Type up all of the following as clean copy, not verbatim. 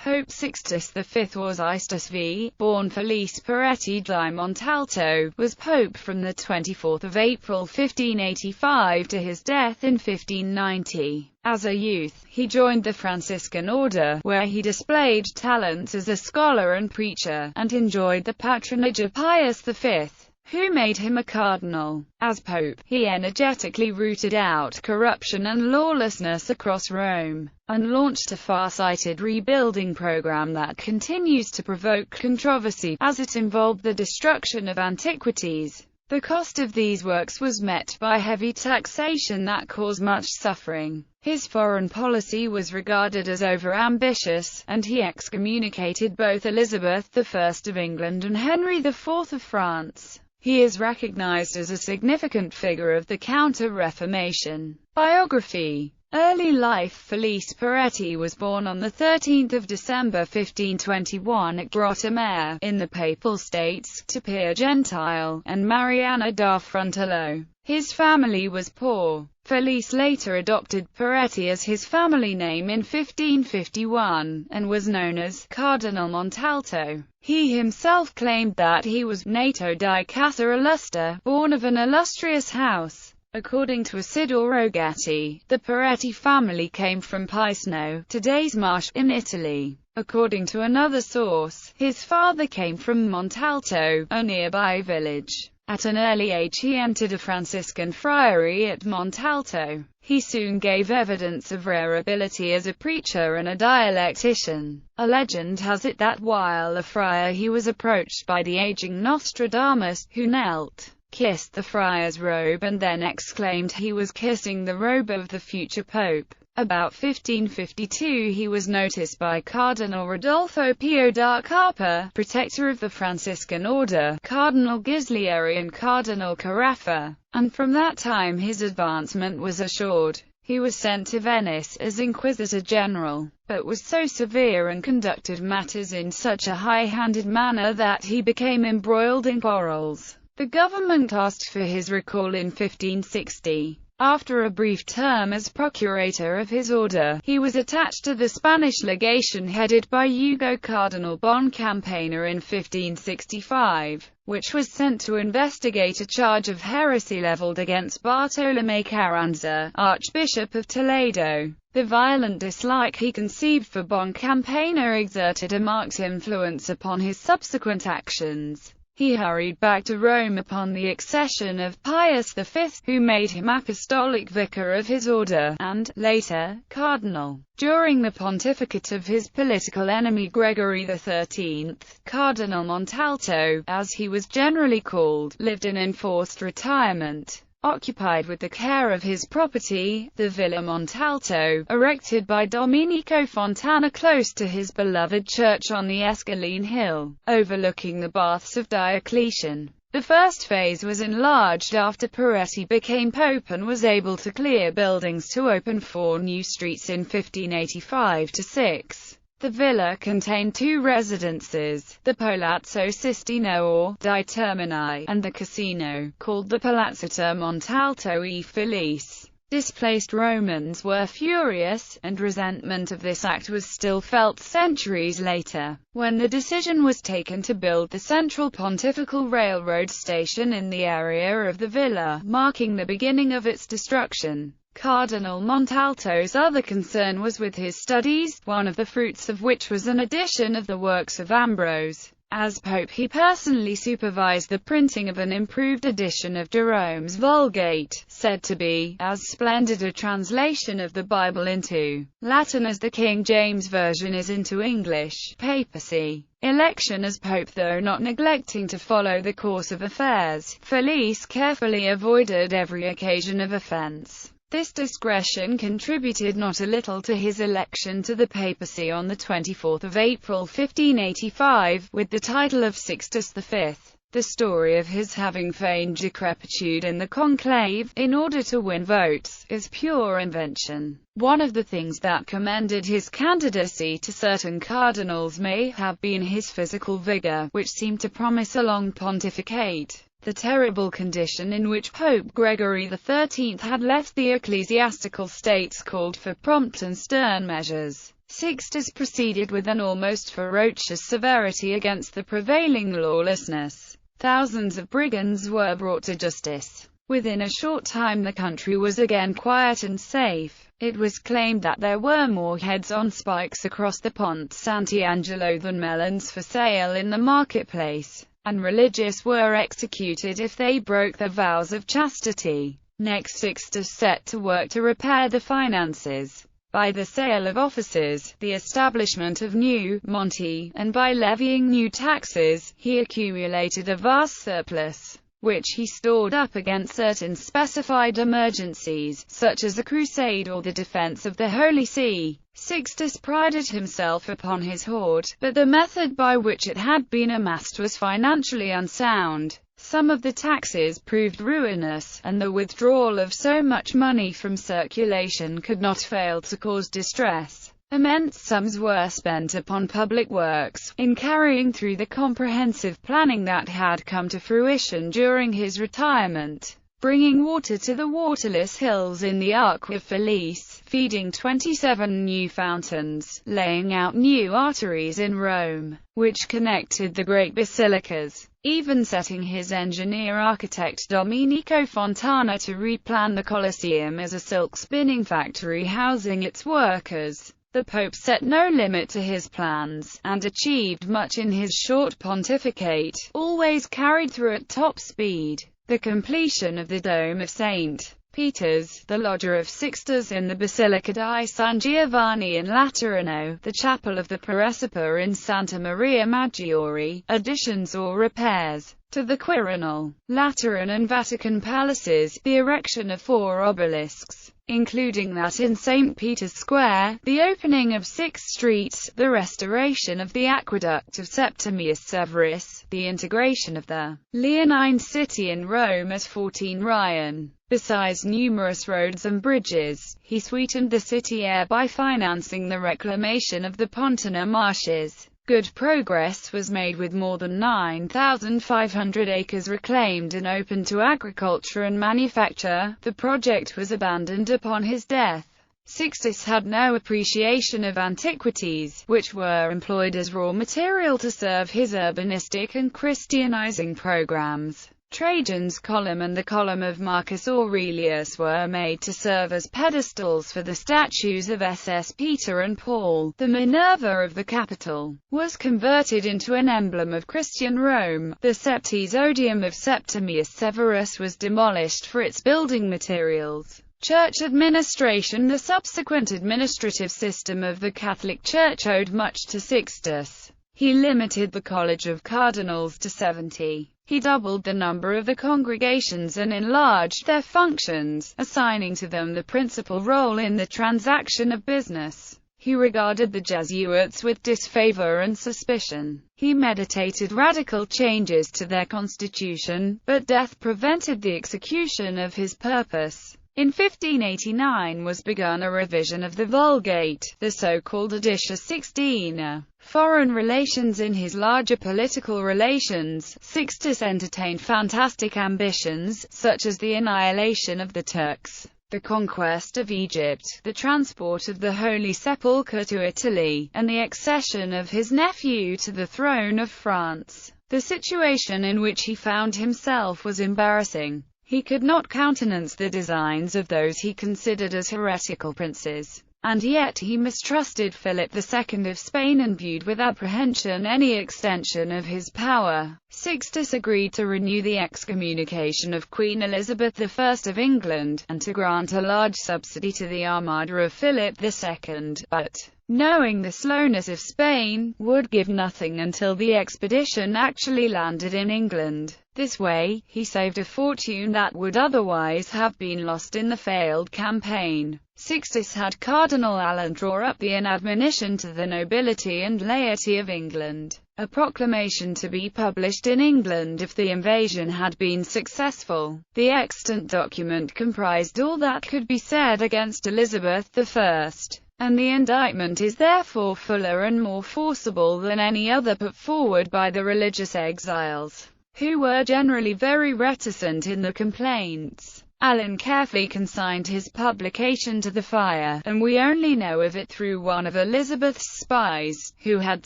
Pope Sixtus V was Sixtus V, born Felice Peretti di Montalto, was pope from the 24th of April 1585 to his death in 1590. As a youth, he joined the Franciscan order, where he displayed talents as a scholar and preacher, and enjoyed the patronage of Pius V, who made him a cardinal. As pope, he energetically rooted out corruption and lawlessness across Rome, and launched a far-sighted rebuilding program that continues to provoke controversy, as it involved the destruction of antiquities. The cost of these works was met by heavy taxation that caused much suffering. His foreign policy was regarded as over-ambitious, and he excommunicated both Elizabeth I of England and Henry IV of France. He is recognized as a significant figure of the Counter-Reformation. Biography. Early life. Felice Peretti was born on 13 December 1521 at Grottamare, in the Papal States, to Pier Gentile and Mariana da Frontello. His family was poor. Felice later adopted Peretti as his family name in 1551, and was known as Cardinal Montalto. He himself claimed that he was nato di Casa Illustra, born of an illustrious house. According to Isidoro Gatti, the Peretti family came from Pisano, today's Marche, in Italy. According to another source, his father came from Montalto, a nearby village. At an early age he entered a Franciscan friary at Montalto. He soon gave evidence of rare ability as a preacher and a dialectician. A legend has it that while a friar he was approached by the aging Nostradamus, who knelt, kissed the friar's robe and then exclaimed he was kissing the robe of the future pope. About 1552 he was noticed by Cardinal Rodolfo Pio da Carpa, protector of the Franciscan order, Cardinal Ghislieri and Cardinal Caraffa, and from that time his advancement was assured. He was sent to Venice as Inquisitor General, but was so severe and conducted matters in such a high-handed manner that he became embroiled in quarrels. The government asked for his recall in 1560. After a brief term as procurator of his order, he was attached to the Spanish legation headed by Hugo Cardinal Boncampagna in 1565, which was sent to investigate a charge of heresy leveled against Bartolomé Carranza, Archbishop of Toledo. The violent dislike he conceived for Boncampagna exerted a marked influence upon his subsequent actions. He hurried back to Rome upon the accession of Pius V, who made him apostolic vicar of his order, and, later, cardinal. During the pontificate of his political enemy Gregory XIII, Cardinal Montalto, as he was generally called, lived in enforced retirement. Occupied with the care of his property, the Villa Montalto, erected by Domenico Fontana close to his beloved church on the Esquiline Hill, overlooking the baths of Diocletian. The first phase was enlarged after Peretti became pope and was able to clear buildings to open 4 new streets in 1585–6. The villa contained 2 residences, the Palazzo Sistino or Di Termini, and the casino, called the Palazzetto Montalto e Felice. Displaced Romans were furious, and resentment of this act was still felt centuries later, when the decision was taken to build the central pontifical railroad station in the area of the villa, marking the beginning of its destruction. Cardinal Montalto's other concern was with his studies, one of the fruits of which was an edition of the works of Ambrose. As Pope he personally supervised the printing of an improved edition of Jerome's Vulgate, said to be as splendid a translation of the Bible into Latin as the King James Version is into English. Papacy Election as Pope. Though not neglecting to follow the course of affairs, Felice carefully avoided every occasion of offense. This discretion contributed not a little to his election to the papacy on 24 April 1585, with the title of Sixtus V. The story of his having feigned decrepitude in the conclave, in order to win votes, is pure invention. One of the things that commended his candidacy to certain cardinals may have been his physical vigor, which seemed to promise a long pontificate. The terrible condition in which Pope Gregory XIII had left the ecclesiastical states called for prompt and stern measures. Sixtus proceeded with an almost ferocious severity against the prevailing lawlessness. Thousands of brigands were brought to justice. Within a short time the country was again quiet and safe. It was claimed that there were more heads on spikes across the Ponte Sant'Angelo than melons for sale in the marketplace, and religious were executed if they broke their vows of chastity. Next, Sixtus set to work to repair the finances. By the sale of offices, the establishment of new monti, and by levying new taxes, he accumulated a vast surplus, which he stored up against certain specified emergencies, such as a crusade or the defense of the Holy See. Sixtus prided himself upon his hoard, but the method by which it had been amassed was financially unsound. Some of the taxes proved ruinous, and the withdrawal of so much money from circulation could not fail to cause distress. Immense sums were spent upon public works, in carrying through the comprehensive planning that had come to fruition during his retirement, bringing water to the waterless hills in the Aqua Felice, feeding 27 new fountains, laying out new arteries in Rome, which connected the great basilicas, even setting his engineer-architect Domenico Fontana to replan the Colosseum as a silk spinning factory housing its workers. The Pope set no limit to his plans, and achieved much in his short pontificate, always carried through at top speed. The completion of the Dome of St. Peter's, the loggia of Sixtus in the Basilica di San Giovanni in Laterano, the chapel of the Precipa in Santa Maria Maggiore, additions or repairs to the Quirinal, Lateran and Vatican palaces, the erection of 4 obelisks, including that in St. Peter's Square, the opening of 6 streets, the restoration of the aqueduct of Septimius Severus, the integration of the Leonine city in Rome as 14 Ryan. Besides numerous roads and bridges, he sweetened the city air by financing the reclamation of the Pontine marshes. Good progress was made with more than 9,500 acres reclaimed and open to agriculture and manufacture. The project was abandoned upon his death. Sixtus had no appreciation of antiquities, which were employed as raw material to serve his urbanistic and Christianizing programs. Trajan's column and the column of Marcus Aurelius were made to serve as pedestals for the statues of SS Peter and Paul. The Minerva of the Capitol was converted into an emblem of Christian Rome. The Septes Odium of Septimius Severus was demolished for its building materials. Church administration. The subsequent administrative system of the Catholic Church owed much to Sixtus. He limited the College of Cardinals to 70. He doubled the number of the congregations and enlarged their functions, assigning to them the principal role in the transaction of business. He regarded the Jesuits with disfavor and suspicion. He meditated radical changes to their constitution, but death prevented the execution of his purpose. In 1589 was begun a revision of the Vulgate, the so-called Edition 16. Foreign relations. In his larger political relations, Sixtus entertained fantastic ambitions, such as the annihilation of the Turks, the conquest of Egypt, the transport of the Holy Sepulchre to Italy, and the accession of his nephew to the throne of France. The situation in which he found himself was embarrassing. He could not countenance the designs of those he considered as heretical princes, and yet he mistrusted Philip II of Spain and viewed with apprehension any extension of his power. Sixtus agreed to renew the excommunication of Queen Elizabeth I of England, and to grant a large subsidy to the armada of Philip II, but, knowing the slowness of Spain, would give nothing until the expedition actually landed in England. This way, he saved a fortune that would otherwise have been lost in the failed campaign. Sixtus had Cardinal Allen draw up an admonition to the nobility and laity of England, a proclamation to be published in England if the invasion had been successful. The extant document comprised all that could be said against Elizabeth I, and the indictment is therefore fuller and more forcible than any other put forward by the religious exiles, who were generally very reticent in the complaints. Allen carefully consigned his publication to the fire, and we only know of it through one of Elizabeth's spies, who had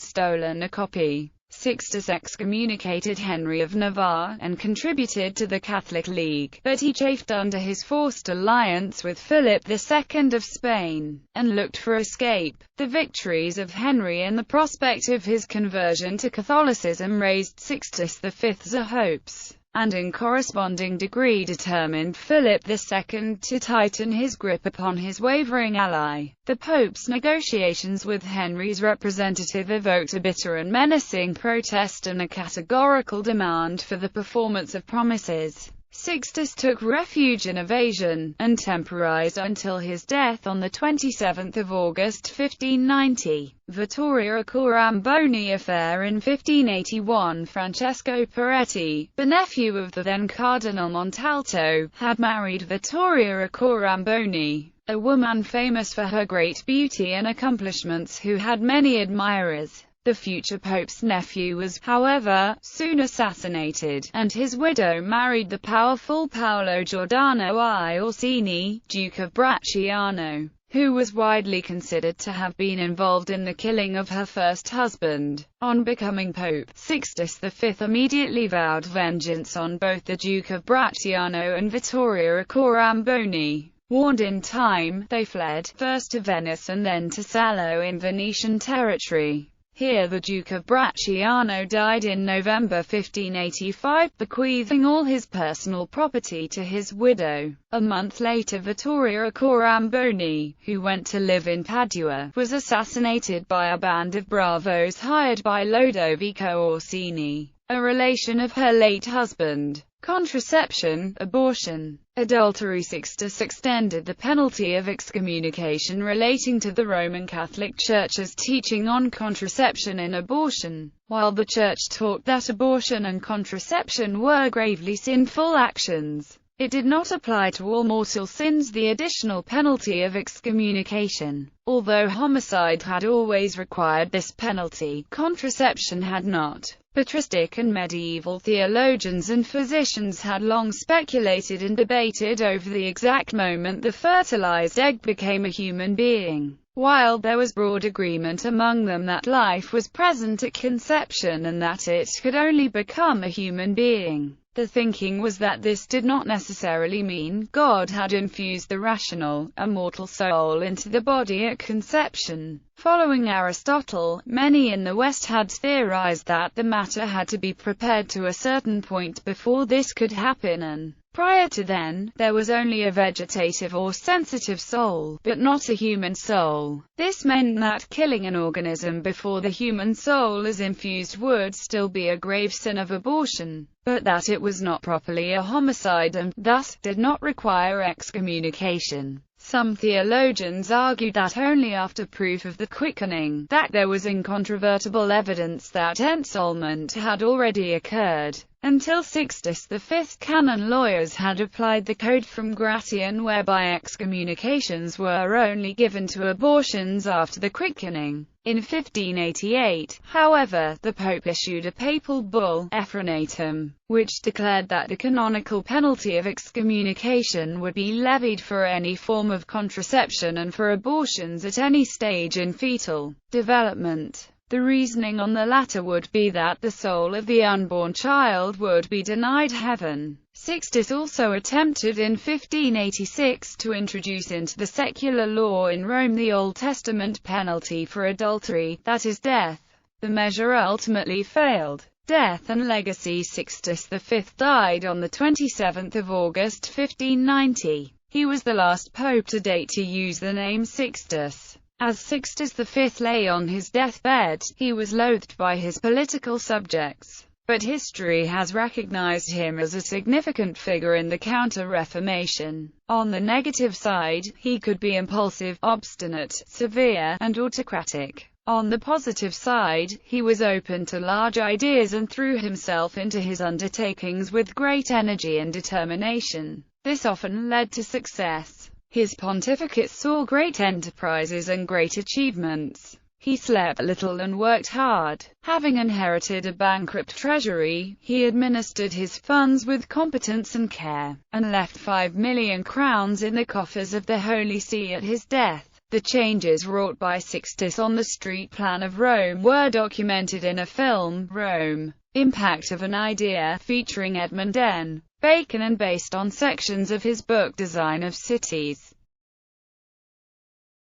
stolen a copy. Sixtus excommunicated Henry of Navarre, and contributed to the Catholic League, but he chafed under his forced alliance with Philip II of Spain, and looked for escape. The victories of Henry and the prospect of his conversion to Catholicism raised Sixtus V's hopes, and in corresponding degree determined Philip II to tighten his grip upon his wavering ally. The Pope's negotiations with Henry's representative evoked a bitter and menacing protest and a categorical demand for the performance of promises. Sixtus took refuge in evasion, and temporized until his death on 27 August 1590. Vittoria Coramboni affair. In 1581, Francesco Peretti, the nephew of the then Cardinal Montalto, had married Vittoria Coramboni, a woman famous for her great beauty and accomplishments who had many admirers. The future Pope's nephew was, however, soon assassinated, and his widow married the powerful Paolo Giordano I Orsini, Duke of Bracciano, who was widely considered to have been involved in the killing of her first husband. On becoming Pope, Sixtus V immediately vowed vengeance on both the Duke of Bracciano and Vittoria Coramboni. Warned in time, they fled, first to Venice and then to Salo in Venetian territory. Here the Duke of Bracciano died in November 1585, bequeathing all his personal property to his widow. A month later Vittoria Coramboni, who went to live in Padua, was assassinated by a band of bravos hired by Lodovico Orsini, a relation of her late husband. Contraception, abortion, adultery. Sixtus extended the penalty of excommunication relating to the Roman Catholic Church's teaching on contraception and abortion. While the Church taught that abortion and contraception were gravely sinful actions, it did not apply to all mortal sins the additional penalty of excommunication. Although homicide had always required this penalty, contraception had not. Patristic and medieval theologians and physicians had long speculated and debated over the exact moment the fertilized egg became a human being. While there was broad agreement among them that life was present at conception and that it could only become a human being, the thinking was that this did not necessarily mean God had infused the rational, immortal soul into the body at conception. Following Aristotle, many in the West had theorized that the matter had to be prepared to a certain point before this could happen, and prior to then, there was only a vegetative or sensitive soul, but not a human soul. This meant that killing an organism before the human soul is infused would still be a grave sin of abortion, but that it was not properly a homicide and, thus, did not require excommunication. Some theologians argued that only after proof of the quickening, that there was incontrovertible evidence that ensoulment had already occurred. Until Sixtus V's canon lawyers had applied the Code from Gratian whereby excommunications were only given to abortions after the quickening. In 1588, however, the Pope issued a papal bull, Ephronatum, which declared that the canonical penalty of excommunication would be levied for any form of contraception and for abortions at any stage in fetal development. The reasoning on the latter would be that the soul of the unborn child would be denied heaven. Sixtus also attempted in 1586 to introduce into the secular law in Rome the Old Testament penalty for adultery, that is, death. The measure ultimately failed. Death and legacy. Sixtus V died on 27 August 1590. He was the last pope to date to use the name Sixtus. As Sixtus V lay on his deathbed, he was loathed by his political subjects, but history has recognized him as a significant figure in the Counter-Reformation. On the negative side, he could be impulsive, obstinate, severe, and autocratic. On the positive side, he was open to large ideas and threw himself into his undertakings with great energy and determination. This often led to success. His pontificate saw great enterprises and great achievements. He slept little and worked hard. Having inherited a bankrupt treasury, he administered his funds with competence and care, and left 5 million crowns in the coffers of the Holy See at his death. The changes wrought by Sixtus on the street plan of Rome were documented in a film, Rome: Impact of an Idea, featuring Edmund N. Bacon and based on sections of his book Design of Cities.